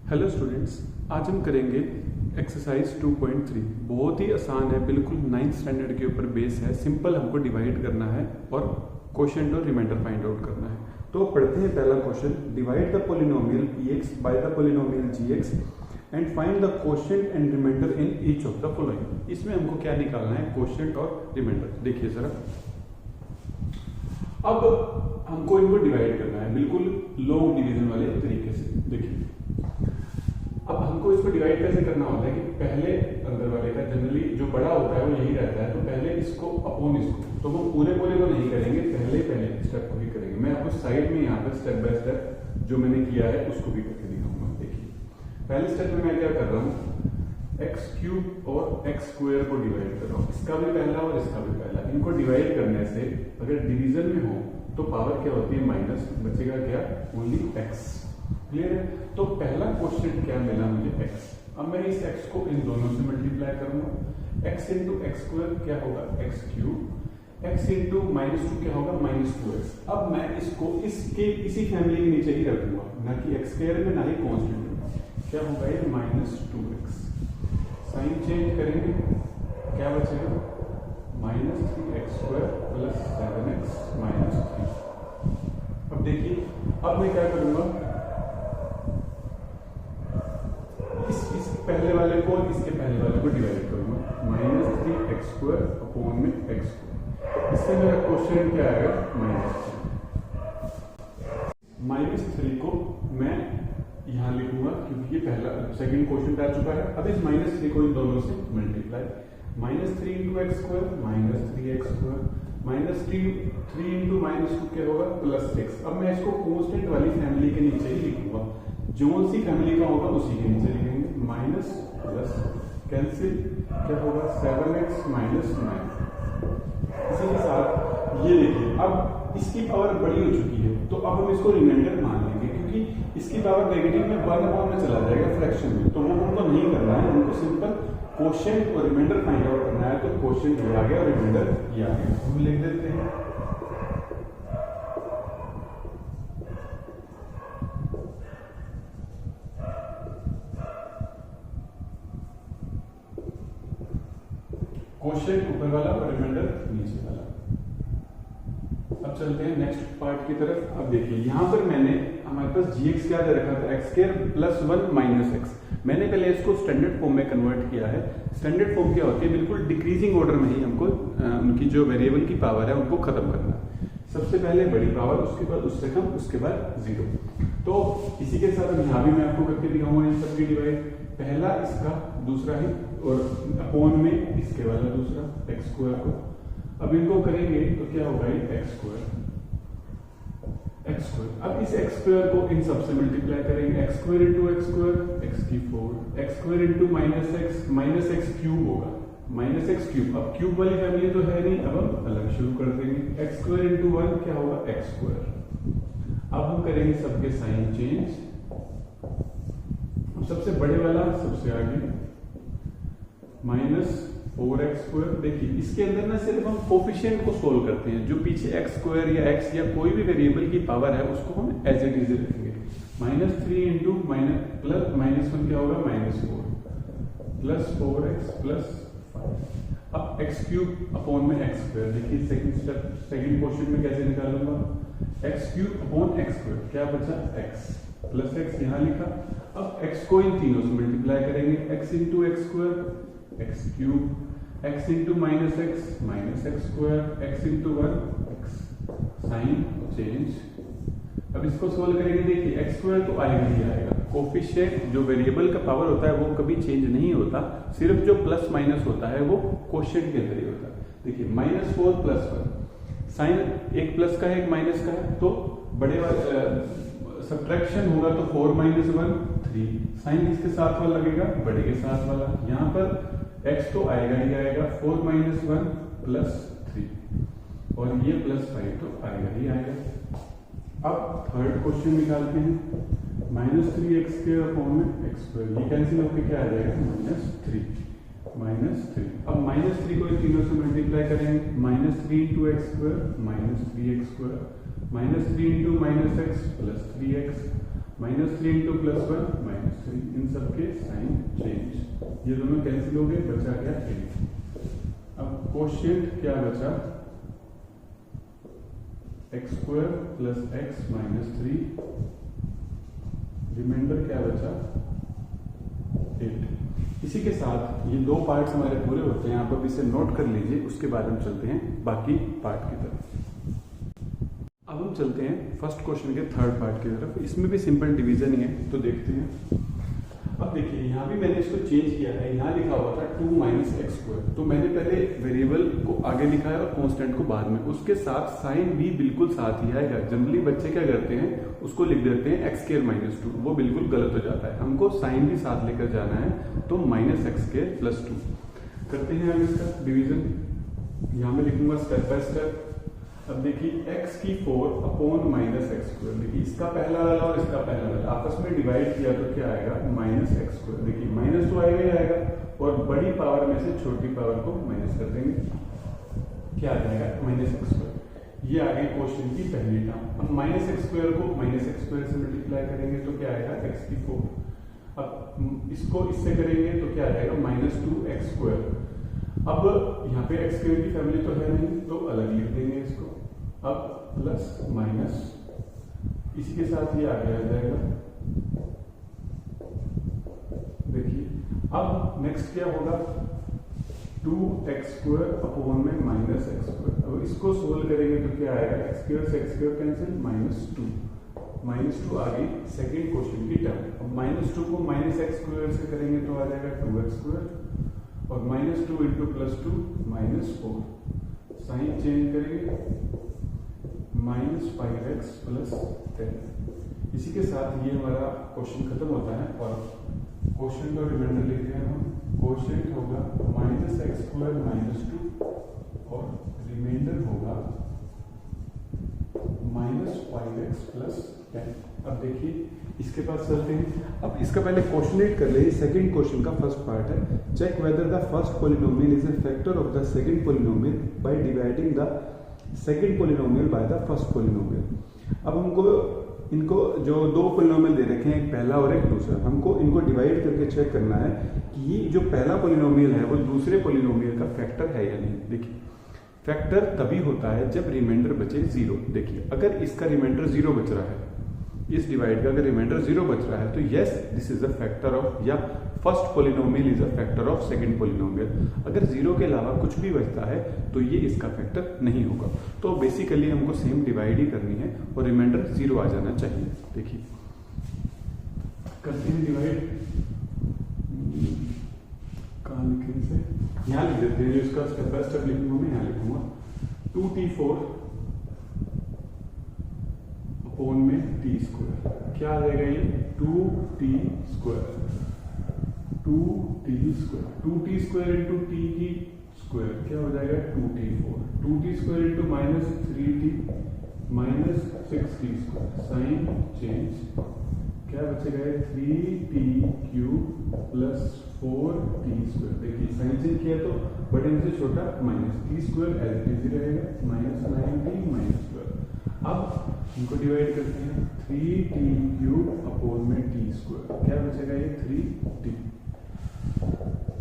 Hello students, आज हम करेंगे एक्सरसाइज 2.3। बहुत ही आसान है, बिल्कुल 9th स्टैंडर्ड के ऊपर बेस है। सिंपल हमको डिवाइड करना है और क्वोशिएंट और रिमाइंडर फाइंड आउट करना है। तो पढ़ते हैं पहला question. Divide the polynomial px by the polynomial gx and find the quotient and remainder in each of the following. इसमें हमको क्या निकालना है, क्वोशिएंट और रिमाइंडर। देखिए जरा, अब हमको इनको डिवाइड करना है बिल्कुल लॉन्ग डिवीजन वाले तरीके से। देखिए, अब हमको इसको डिवाइड कैसे करना होता है कि पहले अंदर वाले का जनरली जो बड़ा होता है वो यही रहता है, तो पहले इसको अपॉन इसको, तो हम पूरे को नहीं करेंगे, पहले स्टेप को ही करेंगे। मैं आपको साइड में यहाँ पर स्टेप बाय स्टेप जो मैंने किया है उसको भी करके दिखाऊंगा। देखिए, पहले स्टेप में मैं क्या कर रहा हूँ, एक्स क्यूब और एक्स स्क्वायर को डिवाइड कर रहा हूँ। इसका भी पहला और इसका भी पहला। इनको डिवाइड करने से अगर डिवीजन में हो तो पावर क्या होती है, माइनस, बचेगा क्या, ओनली एक्स। क्लियर है? तो पहला क्वेश्चन क्या मिला मुझे, एक्स। अब मैं इस एक्स को इन दोनों से मल्टीप्लाई करूंगा। एक्स इंटू एक्स स्क्वायर क्या होगा, एक्स क्यूब। एक्स इंटू -2 क्या होगा, -2x। अब मैं इसको इसके इसी फैमिली के नीचे ही रखूंगा, ना कि एक्स स्क्वायर में, ना ही कॉन्स्टेंट में। क्या होगा ये, -2x। साइन चेंज करेंगे, क्या बचेगा, -3x स्क्वायर प्लस 7x -3। अब देखिए, अब मैं क्या करूंगा, इस पहले वाले को इसके पहले वाले को डिवाइड करूंगा। -3x स्क्वायर अपॉन में x स्क्वायर। इससे मेरा क्वेश्चन क्या आएगा, -3 को मैं यहां लिखूंगा क्योंकि ये पहला सेकंड क्वेश्चन आ चुका है। अब इस -3 को इन दोनों से multiply, -3 into x square -3x square, -3 into -2 क्या होगा, +6। अब मैं इसको कांस्टेंट वाली फैमिली के नीचे ही लिखूंगा, जो सी फैमिली का होगा उसी के नीचे लिखेंगे। माइनस प्लस कैंसिल, क्या होगा, 7x -9। इसी के साथ ये देखिए, अब इसकी पावर बड़ी हो चुकी है, तो अब हम इसको रिमाइंडर मान लेंगे क्योंकि इसकी पावर नेगेटिव में 1 में चला जाएगा फ्रैक्शन में, तो वो हमको नहीं करना है। हमको सिंपल क्वोशिएंट और रिमाइंडर फाइंड आउट करना है। तो क्वोशिएंट ये आ गया और रिमाइंडर ये आ गया, हम लिख देते हैं। क्वोशिएंट ऊपर वाला और रिमाइंडर नीचे वाला। अब चलते हैं नेक्स्ट पार्ट की तरफ। अब देखिए, यहां पर मैंने हमारे पास gx क्या दे रखा था, x स्क्वायर प्लस 1 -x। मैंने पहले इसको स्टैंडर्ड फॉर्म में कन्वर्ट किया है। स्टैंडर्ड फॉर्म क्या होती है, बिल्कुल डिक्रीजिंग ऑर्डर में ही हमको उनकी जो वेरिएबल की पावर है उनको खत्म करना है। सबसे पहले बड़ी पावर, उसके बाद उससे कम, उसके बाद 0। तो इसी के साथ यहाँ भी मैं आपको करके दिखाऊंगा इन सबकी डिवाइड। पहला इसका, दूसरा ही, और अपॉन में इसके वाला दूसरा एक्स स्क्वायर को। अब इनको करेंगे तो क्या होगा, ये एक्स स्क्वायर। अब इस एक्स स्क्वायर को इन सबसे मल्टीप्लाई करेंगे, x square into x square, x की 4, x square into -x cube होगा, -x क्यूब। अब क्यूब वाली फैमिली तो है नहीं, अब हम अलग शुरू कर देंगे। एक्स स्क्वायर इंटू 1 क्या होगा, एक्स स्क्वायर। अब हम करेंगे सबके साइन चेंज। सबसे बड़े वाला सबसे आगे, -4x स्क्वायर। देखिए, इसके अंदर ना सिर्फ हम कोफिशिएंट को सोल्व करते हैं, जो पीछे एक्स स्क्वायर या एक्स या कोई भी वेरिएबल की पावर है उसको हम एज इट इज रखेंगे। -3 इंटू प्लस -1 क्या होगा, -4 प्लस 4x प्लस 5। अब x क्यूब अपॉन में x स्क्वायर। देखिए सेकंड स्टेप, सेकंड क्वेश्चन में कैसे निकालूंगा, x cube upon x square, क्या बचा, x प्लस x यहाँ लिखा। अब x को इन तीनों से मल्टीप्लाई करेंगे, x into x square, x cube, x into -x square, x into 1 x। Sign change. अब इसको सोल्व करेंगे। देखिए, एक्स स्क्वायर तो आएगा ही आएगा। कोफिशिएंट जो वेरिएबल का पावर होता है वो कभी चेंज नहीं होता, सिर्फ जो प्लस माइनस होता है वो क्वोशिएंट के अंदर ही होता है। देखिए, -4 प्लस 1, साइन एक प्लस का है एक माइनस का है, तो बड़े वाले सब्ट्रैक्शन होगा तो 4 - 1 3। साइन किसके साथ वाला लगेगा, बड़े के साथ वाला। यहाँ पर x तो आएगा ही आएगा, 4 - 1 प्लस 3, और ये +5 तो आएगा ही आएगा। अब थर्ड क्वेश्चन निकालते हैं, -3x स्क्वायर अपॉन में x स्क्वायर। ये कैंसिल होकर क्या आ जाएगा, -3। अब -3 को इन तीनों से मल्टीप्लाई करेंगे, -3 into x square -3x square, -3 into -x plus 3x -3 into +1 -3, इन सबके साइन चेंज, ये दोनों कैंसिल हो गए, बचा गया 8। अब कोशिएंट क्या बचा, x² + x -3, रिमाइंडर क्या बचा 8। इसी के साथ ये दो पार्ट्स हमारे पूरे होते हैं, आप अब इसे नोट कर लीजिए, उसके बाद हम चलते हैं बाकी पार्ट की तरफ। अब हम चलते हैं फर्स्ट क्वेश्चन के थर्ड पार्ट की तरफ। इसमें भी सिंपल डिवीजन ही है, तो देखते हैं। अब देखिए यहाँ भी मैंने इसको चेंज किया है, यहाँ लिखा हुआ था 2 - x², तो मैंने पहले वेरिएबल को आगे लिखा है और कांस्टेंट को बाद में, उसके साथ साइन भी बिल्कुल साथ ही आएगा। जनरली बच्चे क्या करते हैं, उसको लिख देते हैं x² -2, वो बिल्कुल गलत हो जाता है। हमको साइन भी साथ लेकर जाना है, तो -x² + 2 करते हैं। अब इसका डिवीजन यहाँ में लिखूंगा स्टेप बाय स्टेप। अब देखिए x की 4 अपॉन -x², देखिए इसका पहला वाला और इसका पहला वाला आपस में डिवाइड किया तो क्या आएगा, -x², देखिए -2 आएगा ही आएगा, और बड़ी पावर में से छोटी पावर को माइनस कर देंगे, क्या आ जाएगा -x²। ये आ गई क्वेश्चन की पहली टर्म। अब -x² को -x² से मल्टीप्लाई करेंगे तो क्या आएगा, x की 4। अब इसको इससे करेंगे तो क्या आ जाएगा, -2x²। अब यहाँ पे x² की फैमिली तो है नहीं, तो अलग लिख देंगे इसको। अब प्लस माइनस, इसी के साथ ये आगे आ जाएगा। देखिए अब नेक्स्ट क्या होगा, 2x² अपॉन में -x²। अब इसको सोल्व करेंगे तो क्या आएगा, x² से x² कैंसिल, -2 आ गई सेकेंड क्वेश्चन की टर्म। अब -2 को -x² से करेंगे तो आ जाएगा 2x², और -2 इंटू +2 -4, साइन चेंज करेंगे, -5x + 10। इसी के साथ ये हमारा क्वेश्चन खत्म होता है, और क्वेश्चन का रिमाइंडर लिखते हैं हम। क्वेश्चन होगा -x² -2, और रिमाइंडर होगा -5x + 10। अब देखिए इसके पास चलते हैं। अब इसका पहले क्वेश्चनेट कर ले, सेकंड क्वेश्चन का फर्स्ट पार्ट है, check whether the first polynomial is a factor of the second polynomial by dividing the second polynomial by the first polynomial. अब हमको इनको जो दो पॉलिनोमियल दे रखे हैं, एक पहला और एक दूसरा, हमको इनको डिवाइड करके चेक करना है कि ये जो पहला पॉलिनोमियल है वो दूसरे पॉलिनोमियल का फैक्टर है या नहीं। देखिए फैक्टर तभी होता है जब रिमाइंडर बचे 0। देखिए अगर इसका रिमाइंडर 0 बच रहा है, इस डिवाइड का अगर रिमाइंडर 0 बच रहा है, तो yes this is a factor of, या first polynomial is a factor of second polynomial. अगर 0 के अलावा कुछ भी बचता है तो ये इसका फैक्टर नहीं होगा। तो बेसिकली हमको सेम डिवाइड ही करनी है और रिमाइंडर 0 आ जाना चाहिए। देखिए करते हैं डिवाइड, कहाँ लिखें से, यहाँ लिख देते हैं। जो इसका स्टेप बाय स्टेप लिखूंगा मैं, यहाँ लिखूंगा 2t4 अपॉन में t², क्या आ जाएगा ये 2t², 2t² इंटू t की स्क्वायर क्या हो जाएगा 2t4, 2t² into -3t -6t², sign change, क्या बचेगा 3t³ + 4t²। देखिए साइन चेंज किया तो बड़े में से छोटा minus, t² as it is रहेगा, -9t -12। अब इनको डिवाइड करते हैं, 3t³ अपॉन में t², क्या बचेगा ये 3t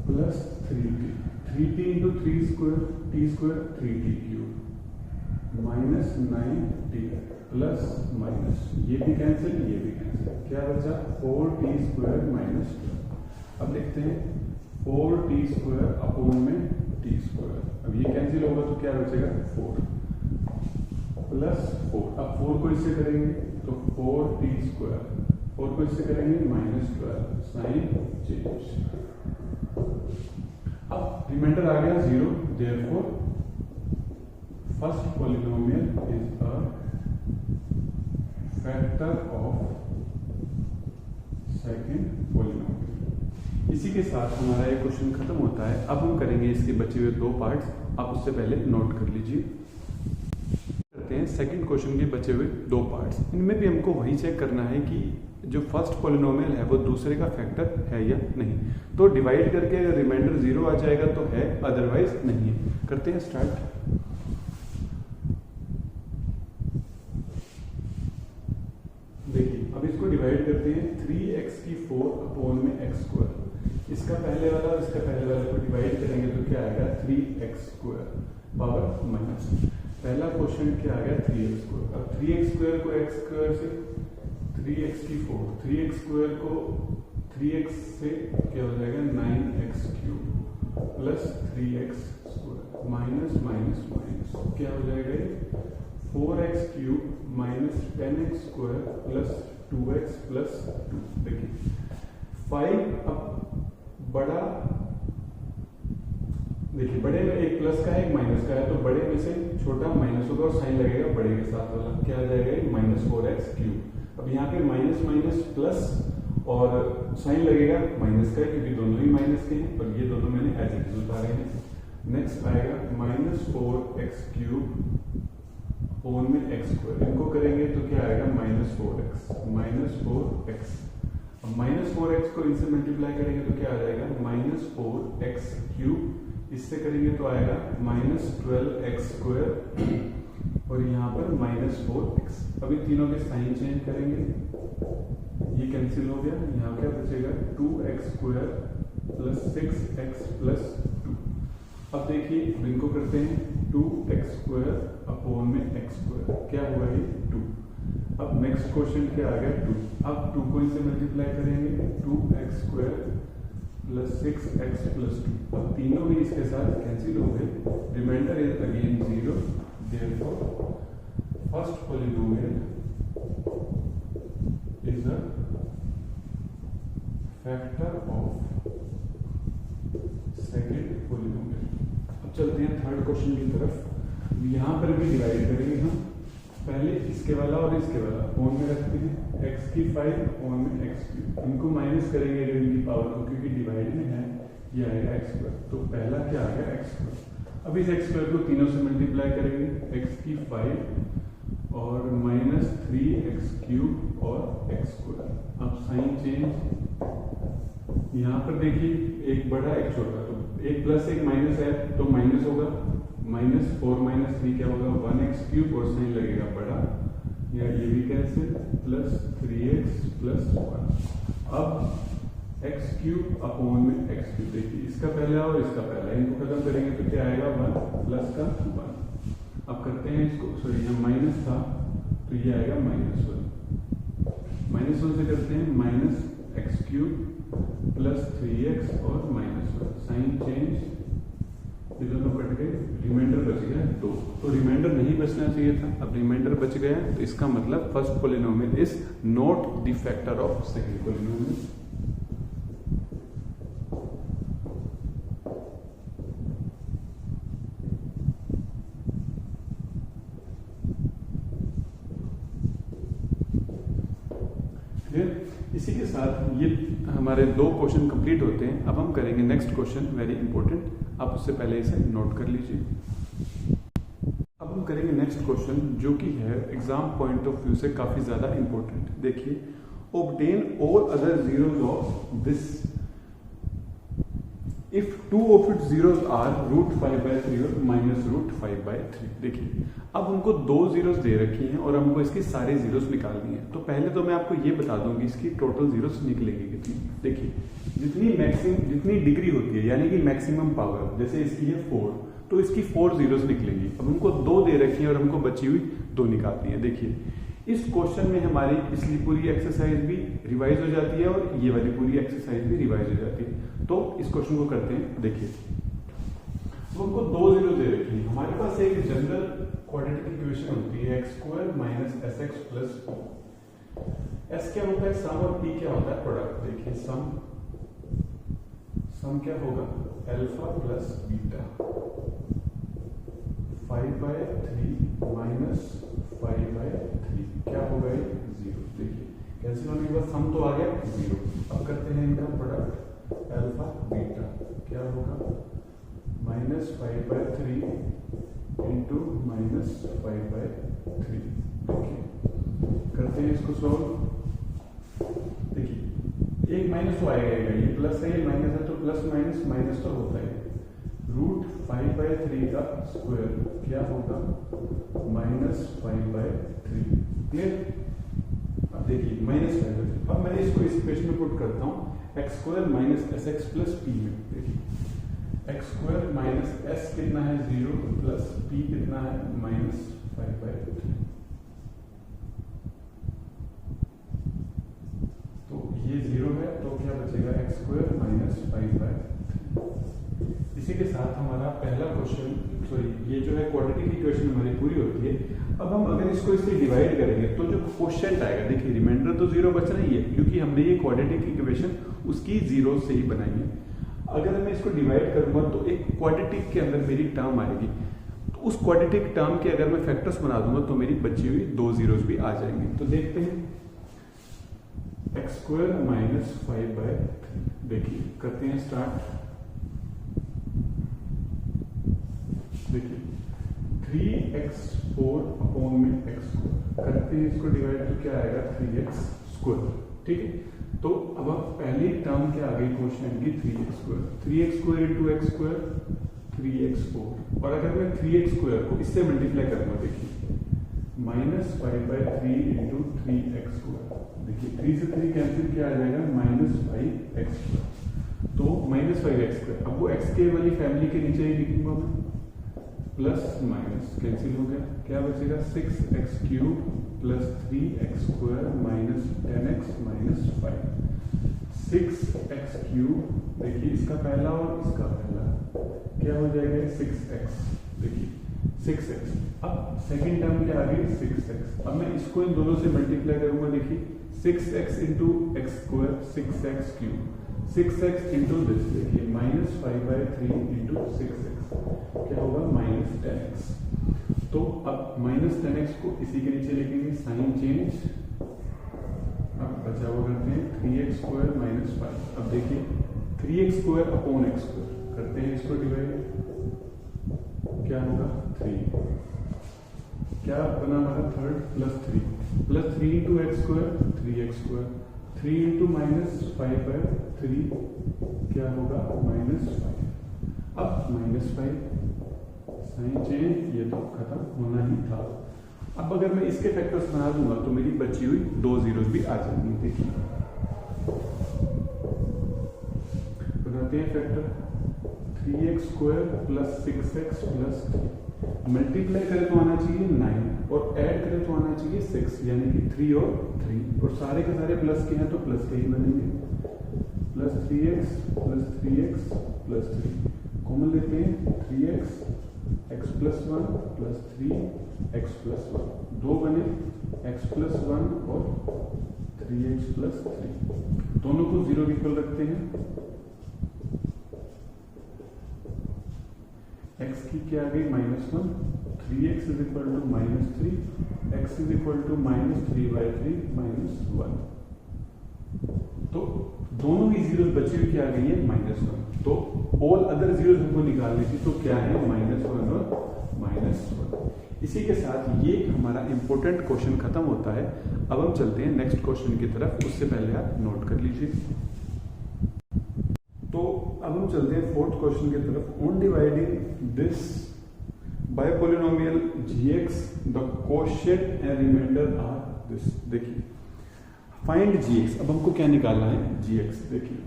+ 3t, 3t into 3² t² 3t³ -9t plus minus, ये भी कैंसिल, ये भी कैंसिल, क्या बचा 4t² -12। अब लिखते हैं 4t² अपॉन में t²। अब ये कैंसिल होगा तो क्या बचेगा 4 + 4। अब 4 को इससे करेंगे तो 4t², 4 को इससे करेंगे -12, साइन चेंज। अब रिमाइंडर आ गया 0, therefore first polynomial is a factor of second polynomial. इसी के साथ हमारा ये क्वेश्चन खत्म होता है। अब हम करेंगे इसके बचे हुए 2 पार्ट्स, आप उससे पहले नोट कर लीजिए। करते हैं सेकंड क्वेश्चन के बचे हुए 2 पार्ट्स। इनमें भी हमको वही चेक करना है कि जो फर्स्ट पॉलिनोमियल है वो दूसरे का फैक्टर है या नहीं। तो डिवाइड करके अगर रिमाइंडर 0 आ जाएगा तो है, अदरवाइज नहीं है। करते हैं स्टार्ट। देखिए अब इसको डिवाइड करते हैं 3x की 4 अपॉन में x स्क्वायर। इसका पहले वाला और इसका पहले वाले को डिवाइड करेंगे तो क्या आएगा 3x स्क्वायर पावर माइनस पहला क्वेश्चन क्या आ गया 3x स्क्वायर। अब 3x स्क्वायर को x स्क्वायर से 3x की 4 3x स्क्वायर को 3x से क्या हो जाएगा 9x cube plus 3x square minus minus minus क्या हो जाएगा 4x cube minus 10x square plus 2x plus 2। देखिए 5 अब बड़ा देखिए बड़े में एक प्लस का है एक माइनस का है तो बड़े में से छोटा माइनस होगा और साइन लगेगा बड़े के साथ वाला क्या आ जाएगा माइनस 4x क्यूब। अब यहाँ पे माइनस माइनस प्लस और साइन लगेगा माइनस का क्योंकि दोनों ही माइनस के हैं और ये दोनों मैंने एज इट इज उतारे हैं। नेक्स्ट आएगा माइनस 4x क्यूब अपॉन में x स्क्वायर इनको करेंगे तो क्या आएगा माइनस 4x अब माइनस 4x को इनसे मल्टीप्लाई करेंगे तो क्या आ जाएगा माइनस 4x क्यूब इससे करेंगे तो आएगा माइनस 12x स्क्वायर और यहाँ पर माइनस 4x। अभी तीनों के साइन चेंज करेंगे ये कैंसिल हो गया यहाँ क्या बचेगा 2x square plus 6x plus 2। अब देखिए इनको करते हैं 2x स्क्वायर अपॉन में x स्क्वायर क्या हुआ ये 2। अब नेक्स्ट क्वेश्चन क्या आ गया 2। अब 2 को इनसे मल्टीप्लाई करेंगे 2x square plus 6x plus 2। अब तीनों भी इसके साथ कैंसिल हो गए remainder is again 0 therefore first polynomial is a factor of second polynomial. अब चलते हैं थर्ड क्वेश्चन की तरफ। यहाँ पर भी डिवाइड करेंगे हम पहले इसके वाला और इसके वाला अपॉन में रखते हैं x की 5 अपॉन में x क्यूब इनको माइनस करेंगे इनकी पावर को क्योंकि डिवाइड में है ये आएगा x स्क्वायर तो पहला क्या आ गया x स्क्वायर। अब इस x स्क्वायर को तीनों से मल्टीप्लाई करेंगे x की 5 और माइनस 3x क्यूब और x स्क्वायर। अब साइन चेंज यहाँ पर देखिए एक बड़ा एक छोटा तो एक प्लस एक माइनस है तो माइनस होगा माइनस 4 माइनस 3 क्या होगा 1x क्यूब और साइन लगेगा बड़ा या ये भी कैंसिल प्लस 3x प्लस 1। अब x क्यूब अपॉन में x क्यूब देखिए इसका पहला और इसका पहला इनको खत्म करेंगे तो क्या आएगा 1 प्लस का 1। अब करते हैं इसको सॉरी यहाँ माइनस था तो ये आएगा माइनस 1 से करते हैं minus x cube plus 3x और माइनस 1 साइन चेंज ये दोनों कट गए रिमाइंडर बच गया 2 तो रिमाइंडर नहीं बचना चाहिए था। अब रिमाइंडर बच गया तो इसका मतलब first polynomial is not the factor of second polynomial. इसी के साथ ये हमारे 2 क्वेश्चन कंप्लीट होते हैं। अब हम करेंगे नेक्स्ट क्वेश्चन वेरी इंपॉर्टेंट आप उससे पहले इसे नोट कर लीजिए। अब हम करेंगे नेक्स्ट क्वेश्चन जो कि है एग्जाम पॉइंट ऑफ व्यू से काफी ज्यादा इंपॉर्टेंट। देखिए obtain all other zeros of this if 2 of its zeros are √5/3 और -√5/3। देखिए अब हमको 2 जीरोस दे रखी हैं और हमको इसकी सारी जीरोस निकालनी है। तो पहले तो मैं आपको ये बता दूंगी इसकी टोटल जीरोस निकलेंगी कितनी। देखिए जितनी डिग्री होती है यानी कि मैक्सिमम पावर जैसे इसकी है 4 तो इसकी 4 जीरोस निकलेंगी। अब हमको 2 दे रखी है और हमको बची हुई 2 निकालनी है। देखिए इस क्वेश्चन में हमारी पिछली पूरी एक्सरसाइज भी रिवाइज हो जाती है और ये वाली पूरी एक्सरसाइज भी रिवाइज हो जाती है। तो इस क्वेश्चन को करते हैं। देखिए तो हमको 2 जीरो दे रखी है हमारे पास एक जनरल क्वाड्रेटिक इक्वेशन होती है x² minus sx plus s क्या होता है सम और p क्या होता है प्रोडक्ट। देखिए सम क्या होगा अल्फा प्लस बीटा 5/3 माइनस 5/3 क्या होगा ये 0। देखिए कैंसिल होने के बाद सम तो आ गया 0। अब करते हैं इनका प्रोडक्ट अल्फा बीटा क्या होगा -5/3 इंटू -5/3। देखिए करते हैं इसको सॉल्व। देखिए एक माइनस तो आएगा ये प्लस है ये माइनस है तो प्लस माइनस माइनस तो होता है √5/3 का स्क्वायर क्या होगा -5/3। क्लियर। अब देखिए -5। अब मैं इसको इस इक्वेशन में पुट करता हूँ x square minus S x plus P में। देखिए एक्स स्क्वायर माइनस एस कितना है 0 प्लस पी कितना है -5/3। तो ये 0 है तो क्या बचेगा एक्स स्क्वायर माइनस 5/3। इसी के साथ हमारा पहला क्वेश्चन, सॉरी ये जो है क्वाड्रेटिक इक्वेशन हमारी पूरी होती है। अब हम अगर इसको इससे डिवाइड करेंगे तो जो क्वोशिएंट आएगा, देखिए रिमाइंडर तो 0 बच रही है क्योंकि हमने ये क्वाड्रेटिक इक्वेशन उसकी 0 से ही बनाई है। अगर मैं इसको डिवाइड करूंगा तो एक क्वाड्रेटिक के अंदर मेरी टर्म आएगी, तो उस क्वाड्रेटिक टर्म के अगर मैं फैक्टर्स बना दूंगा तो मेरी बची हुई 2 जीरोस भी आ जाएंगे। तो देखते हैं एक्स स्क्वायर माइनस 5/3। देखिए करते हैं स्टार्ट। देखिए 3x4 अपॉन में x स्क्वायर करते हैं, इसको डिवाइड तो क्या आएगा 3x स्क्वायर। ठीक है, तो अब आप पहली टर्म के आगे क्वेश्चन की 3x square, 3x square into x square 3x4, और अगर मैं 3x स्क्वायर को इससे मल्टीप्लाई करूंगा, देखिए -5/3 इंटू 3x स्क्वायर। देखिए 3 से 3 कैंसिल किया आ जाएगा -5x स्क्वायर, तो -5x स्क्वायर। अब वो x के वाली फैमिली के नीचे ही लिखूंगा मैं, प्लस माइनस कैंसिल हो गया, क्या बचेगा 6x³ plus 3x square minus 10x minus 5। 6x³, देखिए इसका पहला और इसका पहला क्या हो जाएगा 6x। देखिए 6x, अब सेकेंड टर्म के आगे 6x। अब मैं इसको इन दोनों से मल्टीप्लाई करूंगा, देखिए 6x into x square 6x³, 6x into this, देखिए -5/3 इंटू 6x क्या होगा -10x। तो अब -10x को इसी के नीचे लिखेंगे, साइन चेंज। अब बचा हुआ करते हैं 3x स्क्वायर माइनस 5। अब देखिए 3x square upon x square करते हैं, इसको डिवाइड, क्या होगा 3, क्या बना हमारा third plus 3 into x square 3x square, 3 into -5/3 क्या होगा -5। अब -5 साइन चेंज, ये तो खत्म होना ही था। अब अगर मैं इसके फैक्टर्स बना दूंगा तो मेरी बची हुई 2 जीरोस भी आ जाएंगी। देखिए बनाते हैं factor, 3x square plus 6x plus 3, multiply करें तो आना चाहिए 9 और ऐड करें तो आना चाहिए 6, यानी कि 3 और 3, और सारे के सारे प्लस के हैं तो प्लस के ही बनेंगे। Plus 3x plus 3x plus 3 common लेते हैं, 3x x plus 1 plus 3x plus 1, 2 बने x प्लस 1 और 3x प्लस 3, दोनों को 0 इक्वल रखते हैं। x की क्या आ गई -1, 3x is equal to -3, x is equal to -3/3 -1। तो दोनों ही जीरोस बची हुई क्या आ गई है -1। तो ऑल अदर जीरोस हमको निकालनी थी, तो क्या है -1 और -1। इसी के साथ ये हमारा इंपॉर्टेंट क्वेश्चन खत्म होता है। अब हम चलते हैं नेक्स्ट क्वेश्चन की तरफ, उससे पहले आप नोट कर लीजिए। तो अब हम चलते हैं फोर्थ क्वेश्चन की तरफ। On dividing this by polynomial gx the quotient and remainder are this. देखिए फाइंड gx, अब हमको क्या निकालना है gx। देखिए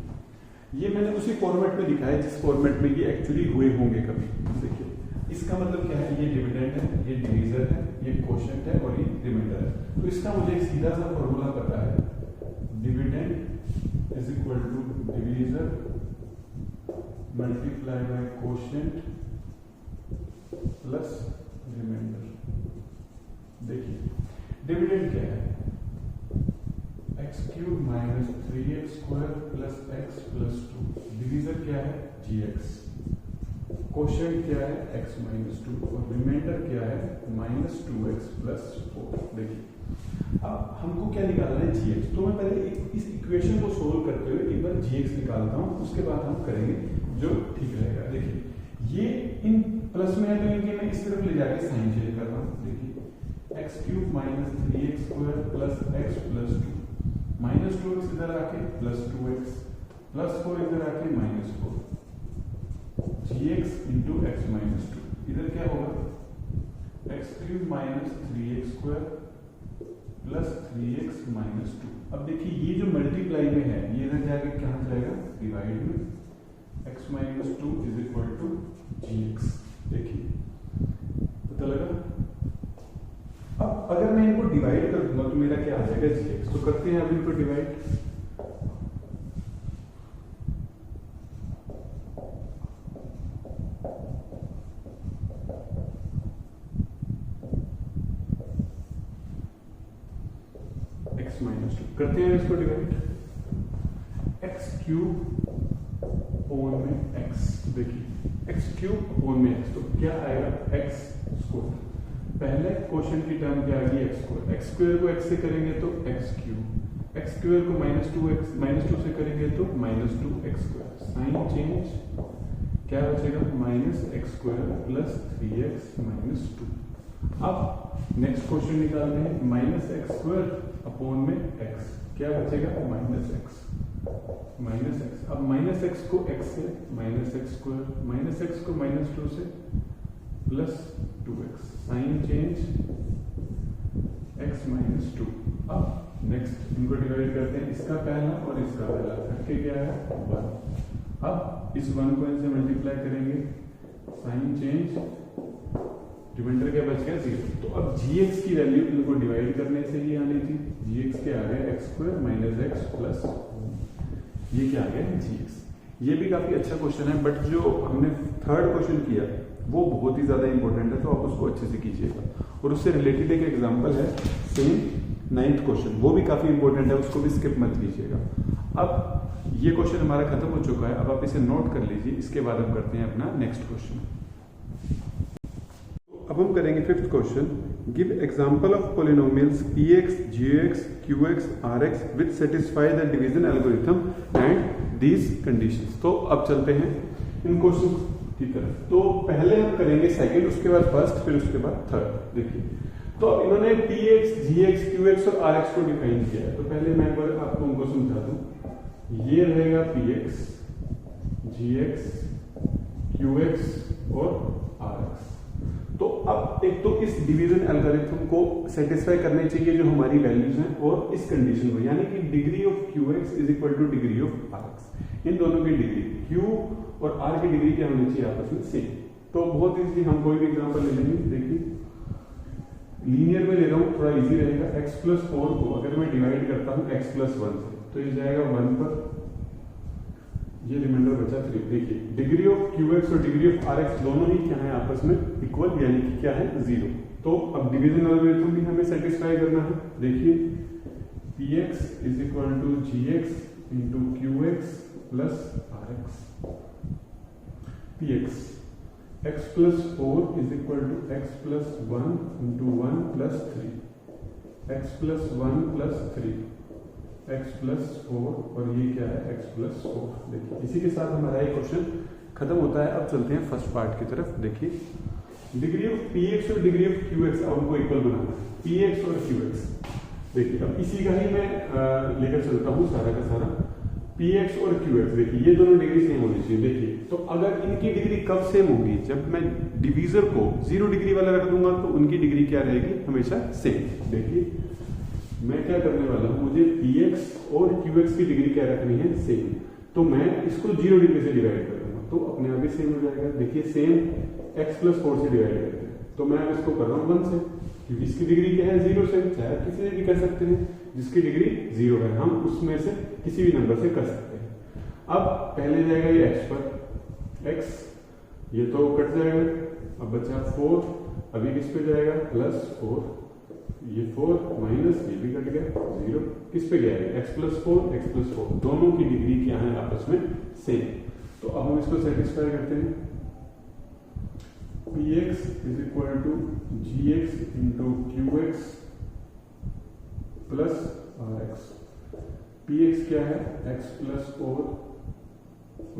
ये मैंने उसी फॉर्मेट में लिखा है जिस फॉर्मेट में ये एक्चुअली हुए होंगे कभी। देखिए इसका मतलब क्या है, ये डिविडेंड है, ये डिवीजर है, ये क्वोशिएंट है और ये रिमाइंडर है। तो इसका मुझे एक सीधा सा फॉर्मूला पता है, dividend is equal to divisor multiply by quotient plus remainder. देखिए डिविडेंड क्या है, x³ minus 3x square plus x plus 2, divisor क्या है gx, क्वोशिएंट क्या है x माइनस 2 और रिमाइंडर क्या है -2x प्लस 4। देखिए अब हमको क्या निकालना है gx। तो मैं पहले इस इक्वेशन को सोल्व करते हुए एक बार gx निकालता हूं, उसके बाद हम करेंगे जो ठीक रहेगा। देखिए ये इन प्लस में है तो इनके मैं इस तरफ ले जाके साइन चेंज कर रहा हूं। देखिए x³ minus 3x square plus x plus 2, -2x इधर आके प्लस 2x प्लस 4 इधर आके -4, gx इंटू एक्स माइनस 2, इधर क्या होगा x³ minus 3x square plus 3x minus 2। अब देखिए ये जो मल्टीप्लाई में है ये इधर जाके कहाँ जाएगा, डिवाइड में, x minus 2 is equal to gx। देखिए पता लगा। अब अगर मैं इनको डिवाइड कर दूंगा तो मेरा क्या आ जाएगा, gx। तो करते हैं अब इनको डिवाइड। x माइनस 2 करते हैं इसको डिवाइड, x क्यूब अपॉन में x। देखिए x क्यूब अपॉन में x, तो क्या आएगा x स्क्वायर। पहले क्वेश्चन की टर्म क्या आ गई, x स्क्वायर को x से करेंगे तो x क्यूब, x स्क्वायर को माइनस 2 से करेंगे तो minus 2x square. Sign change, क्या बचेगा, minus x square plus 3x minus 2। अब नेक्स्ट क्वेश्चन निकालते हैं, माइनस एक्स स्क्वायर अपॉन में x, क्या बचेगा, माइनस x। अब माइनस एक्स को x से, minus x square, minus x को माइनस 2 से, plus 2x। Sign change, x minus 2। अब नेक्स्ट इनको डिवाइड करते हैं, इसका पहला और इसका पहला, करके क्या है 1। अब इस 1 को इनसे मल्टीप्लाई करेंगे, साइन चेंज, रिमाइंडर क्या बच गया 0। तो अब gx की वैल्यू इनको डिवाइड करने से ही आनी थी, gx क्या आ गया, x square minus x plus, ये क्या आ गया gx। ये भी काफी अच्छा क्वेश्चन है, बट जो हमने थर्ड क्वेश्चन किया वो बहुत ही ज्यादा इंपॉर्टेंट है, तो आप उसको अच्छे से कीजिएगा। और उससे रिलेटेड एक एग्जांपल है सेम 9th क्वेश्चन, वो भी काफी इंपॉर्टेंट है, उसको भी स्किप मत कीजिएगा। अब ये क्वेश्चन हमारा खत्म हो चुका है, अब आप इसे नोट कर लीजिए। इसके बाद हम करते हैं अपना नेक्स्ट क्वेश्चन। अब हम करेंगे 5th question, give example of polynomials px, gx, qx, rx which satisfy the division algorithm and these conditions. तो अब चलते हैं इन क्वेश्चन की तरफ। तो पहले हम करेंगे सेकंड, उसके बाद फर्स्ट, फिर उसके बाद थर्ड। देखिए तो अब इन्होंने px, gx, qx और rx को डिफाइन किया है, तो पहले मैं एक बार आपको उनको समझा दूं। ये रहेगा px, gx, qx और rx। तो अब एक तो इस डिवीजन एल्गोरिथम को सेटिस्फाई करने चाहिए जो हमारी वैल्यूज हैं, और इस कंडीशन को, यानी कि degree of qx is equal two degree of rx। इन दोनों की डिग्री, q और r की डिग्री क्या होनी चाहिए, आपस में सेम। तो बहुत इजी, हम कोई भी एग्जांपल ले लेंगे। देखिए लीनियर में ले रहा हूं, थोड़ा इजी रहेगा। x प्लस 4 को अगर मैं डिवाइड करता हूं x प्लस 1 से, तो ये जाएगा 1 पर, ये रिमाइंडर बचा 3। देखिए डिग्री ऑफ qx और डिग्री ऑफ rx दोनों ही क्या है, आपस में इक्वल, यानी कि क्या है 0। तो अब डिवीजन एल्गोरिथम भी हमें सेटिस्फाई करना है। देखिए px is equal to gx into qx plus rx। px x plus 4 is equal to x plus 1 into 1 plus 3, x plus 1 plus 3, x plus 4, और ये क्या है x प्लस 4। देखिए इसी के साथ हमारा ये क्वेश्चन खत्म होता है। अब चलते हैं फर्स्ट पार्ट की तरफ। देखिए डिग्री ऑफ px और डिग्री ऑफ qx, अब उनको इक्वल बनाना है, px और qx। देखिए अब इसी का ही मैं लेकर चलता हूँ सारा का सारा, px और qx। देखिए ये दोनों डिग्री सेम होनी चाहिए। देखिए तो अगर इनकी डिग्री कब सेम होगी, जब मैं डिवीजर को 0 डिग्री वाला रख दूंगा तो उनकी डिग्री क्या रहेगी, हमेशा सेम। देखिए मैं क्या करने वाला हूं, मुझे px और qx की डिग्री क्या रखनी है, सेम। तो मैं इसको 0 डिग्री से डिवाइड कर दूंगा तो अपने आप ही सेम हो जाएगा। देखिए सेम x प्लस 4 से डिवाइड करते हैं, तो मैं अब इसको कर रहा हूँ 1 से, क्योंकि इसकी डिग्री क्या है 0 से। चाहे किसी से भी कर सकते हैं, जिसकी डिग्री 0 है हम उसमें से किसी भी नंबर से कर सकते हैं। अब पहले जाएगा ये x पर, x ये तो कट जाएगा, अब बचा 4, अभी किस पे जाएगा, प्लस 4, ये 4 माइनस ये भी कट गया, 0 किस पे गया है, x प्लस 4, x प्लस 4, दोनों की डिग्री क्या है, आपस में सेम। तो अब हम इसको सेटिस्फाई करते हैं। px is equal to gx into qx plus rx। px क्या है, x plus 4,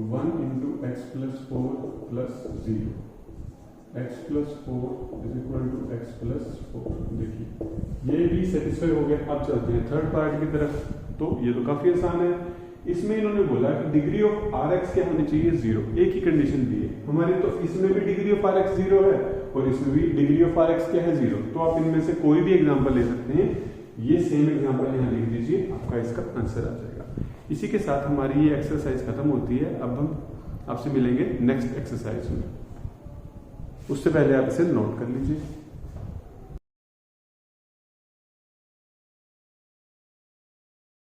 1 into x plus 4 plus 0, x plus 4 is equal to x plus 4। देखिए ये भी सेटिस्फाई हो गया। अब चलते हैं थर्ड पार्ट की तरफ। तो ये तो काफी आसान है। इसमें इन्होंने बोला कि डिग्री ऑफ rx क्या होनी चाहिए, 0। एक ही कंडीशन दी है हमारी, तो इसमें भी डिग्री ऑफ rx 0 है और इसमें भी डिग्री ऑफ rx क्या है, 0। तो आप इनमें से कोई भी एग्जांपल ले सकते हैं। ये सेम एग्जांपल यहाँ लिख दीजिए, आपका इसका आंसर आ जाएगा। इसी के साथ हमारी ये एक्सरसाइज खत्म होती है। अब हम आपसे मिलेंगे नेक्स्ट एक्सरसाइज में। उससे पहले आप इसे नोट कर लीजिए।